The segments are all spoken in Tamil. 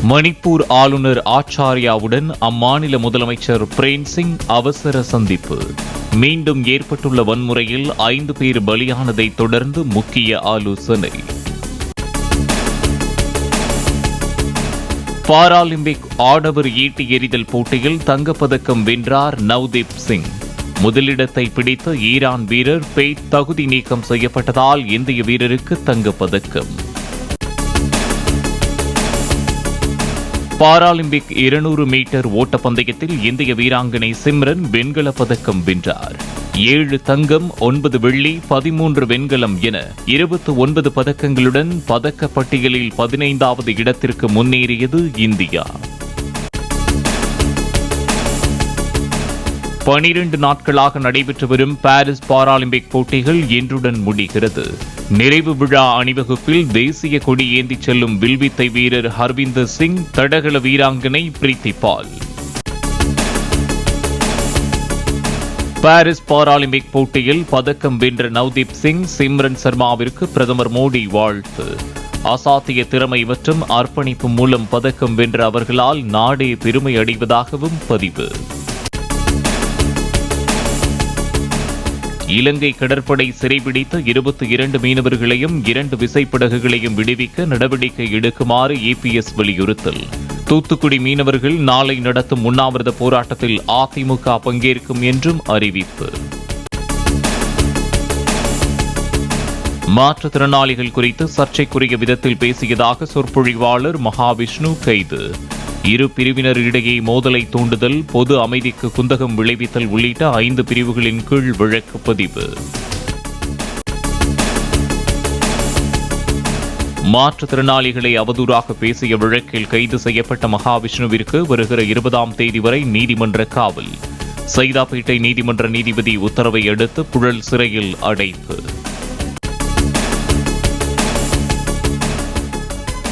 மணிப்பூர் ஆளுநர் ஆச்சாரியாவுடன் அம்மாநில முதலமைச்சர் பிரேம் சிங் அவசர சந்திப்பு. மீண்டும் ஏற்பட்டுள்ள வன்முறையில் 5 பேர் பலியானதை தொடர்ந்து முக்கிய ஆலோசனை. பாராலிம்பிக் ஆடவர் ஈட்டி எறிதல் போட்டியில் தங்கப்பதக்கம் வென்றார் நவ்தீப் சிங். முதலிடத்தை பிடித்த ஈரான் வீரர் பெய்த் தகுதி நீக்கம் செய்யப்பட்டதால் இந்திய வீரருக்கு தங்கப்பதக்கம். பாராலிம்பிக் 200 மீட்டர் ஓட்டப்பந்தயத்தில் இந்திய வீராங்கனை சிம்ரன் வெண்கலப் பதக்கம் வென்றார். 7 தங்கம், 9 வெள்ளி, 13 வெண்கலம் என 29 பதக்கங்களுடன் பதக்க பட்டியலில் 15வது இடத்திற்கு முன்னேறியது இந்தியா. 12 நாட்களாக நடைபெற்று வரும் பாரிஸ் பாராலிம்பிக் போட்டிகள் இன்றுடன் முடிகிறது. நிறைவு விழா அணிவகுப்பில் தேசிய கொடி ஏந்திச் செல்லும் வில்வித்தை வீரர் ஹர்விந்தர் சிங், தடகள வீராங்கனை பிரீத்தி பால். பாரிஸ் பாராலிம்பிக் போட்டியில் பதக்கம் வென்ற நவ்தீப் சிங், சிம்ரன் சர்மாவிற்கு பிரதமர் மோடி வாழ்த்து. அசாத்திய திறமை மற்றும் அர்ப்பணிப்பு மூலம் பதக்கம் வென்ற அவர்களால் நாடே பெருமை அடைவதாகவும் பதிவு. இலங்கை கடற்படை சிறைபிடித்த 22 மீனவர்களையும் 2 விசைப்படகுகளையும் விடுவிக்க நடவடிக்கை எடுக்குமாறு EPS வலியுறுத்தல். தூத்துக்குடி மீனவர்கள் நாளை நடத்தும் உண்ணாவிரத போராட்டத்தில் அதிமுக பங்கேற்கும் என்றும் அறிவிப்பு. மாற்றுத்திறனாளிகள் குறித்து சர்ச்சைக்குரிய விதத்தில் பேசியதாக சொற்பொழிவாளர் மகாவிஷ்ணு கைது. இரு பிரிவினரிடையே மோதலை தூண்டுதல், பொது அமைதிக்கு குந்தகம் விளைவித்தல் உள்ளிட்ட 5 பிரிவுகளின் கீழ் வழக்கு பதிவு. மாற்றுத்திறனாளிகளை அவதூறாக பேசிய வழக்கில் கைது செய்யப்பட்ட மகாவிஷ்ணுவிற்கு வருகிற 20ஆம் தேதி வரை நீதிமன்ற காவல். சைதாப்பேட்டை நீதிமன்ற நீதிபதி உத்தரவை அடுத்து புழல் சிறையில் அடைப்பு.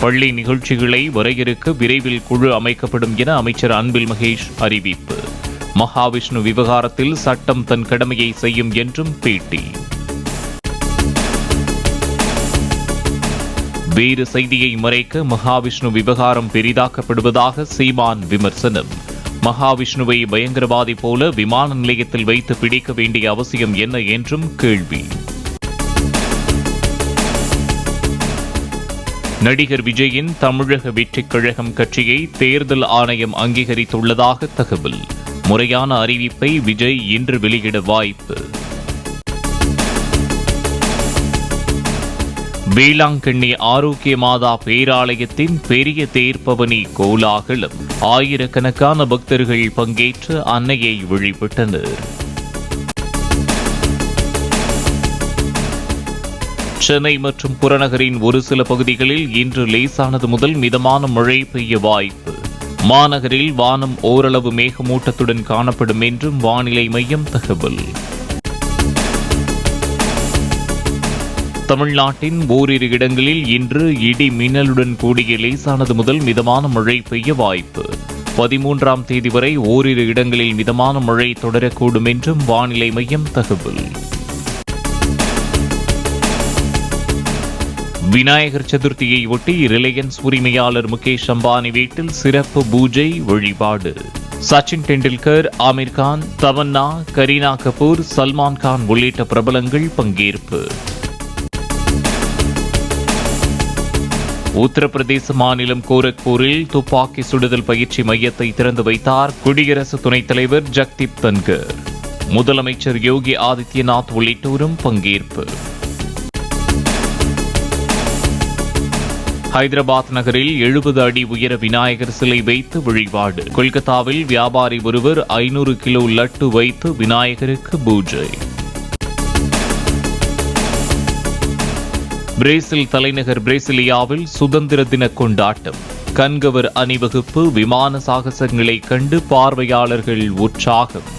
பள்ளி நிகழ்ச்சிகளை வரையறுக்க விரைவில் குழு அமைக்கப்படும் என அமைச்சர் அன்பில் மகேஷ் அறிவிப்பு. மகாவிஷ்ணு விவகாரத்தில் சட்டம் தன் கடமையை செய்யும் என்றும் பேட்டி. வேறு செய்தியை மறைக்க மகாவிஷ்ணு விவகாரம் பெரிதாக்கப்படுவதாக சீமான் விமர்சனம். மகாவிஷ்ணுவை பயங்கரவாதி போல விமான நிலையத்தில் வைத்து பிடிக்க வேண்டிய அவசியம் என்ன என்றும் கேள்வி. நடிகர் விஜயின் தமிழக வெற்றிக் கழகம் கட்சியை தேர்தல் ஆணையம் அங்கீகரித்துள்ளதாக தகவல். முறையான அறிவிப்பை விஜய் இன்று வெளியிட வாய்ப்பு. வேளாங்கண்ணி ஆரோக்கிய மாதா பேராலயத்தின் பெரிய தேர்பவனி கோலாகலம். ஆயிரக்கணக்கான பக்தர்கள் பங்கேற்று அன்னையை வழிபட்டனர். சென்னை மற்றும் புறநகரின் ஒரு சில பகுதிகளில் இன்று லேசானது முதல் மிதமான மழை பெய்ய வாய்ப்பு. மாநகரில் வானம் ஓரளவு மேகமூட்டத்துடன் காணப்படும் என்றும் வானிலை மையம் தகவல். தமிழ்நாட்டின் ஓரிரு இடங்களில் இன்று இடி மின்னலுடன் கூடிய லேசானது முதல் மிதமான மழை பெய்ய வாய்ப்பு. 13ஆம் தேதி வரை ஓரிரு இடங்களில் மிதமான மழை தொடரக்கூடும் என்றும் வானிலை மையம் தகவல். விநாயகர் சதுர்த்தியை ஒட்டி ரிலையன்ஸ் உரிமையாளர் முகேஷ் அம்பானி வீட்டில் சிறப்பு பூஜை வழிபாடு. சச்சின் டெண்டுல்கர், ஆமீர் கான், தமன்னா, கரீனா கபூர், சல்மான் கான் உள்ளிட்ட பிரபலங்கள் பங்கேற்பு. உத்தரப்பிரதேச மாநிலம் கோரக்பூரில் துப்பாக்கி சுடுதல் பயிற்சி மையத்தை திறந்து வைத்தார் குடியரசு துணைத் தலைவர் ஜக்தீப் தன்கர். முதலமைச்சர் யோகி ஆதித்யநாத் உள்ளிட்டோரும் பங்கேற்பு. ஹைதராபாத் நகரில் 70 அடி உயர விநாயகர் சிலை வைத்து வழிபாடு. கொல்கத்தாவில் வியாபாரி ஒருவர் 500 கிலோ லட்டு வைத்து விநாயகருக்கு பூஜை. பிரேசில் தலைநகர் பிரேசிலியாவில் சுதந்திர தின கொண்டாட்டம். கண்கவர் அணிவகுப்பு, விமான சாகசங்களை கண்டு பார்வையாளர்கள் உற்சாகம்.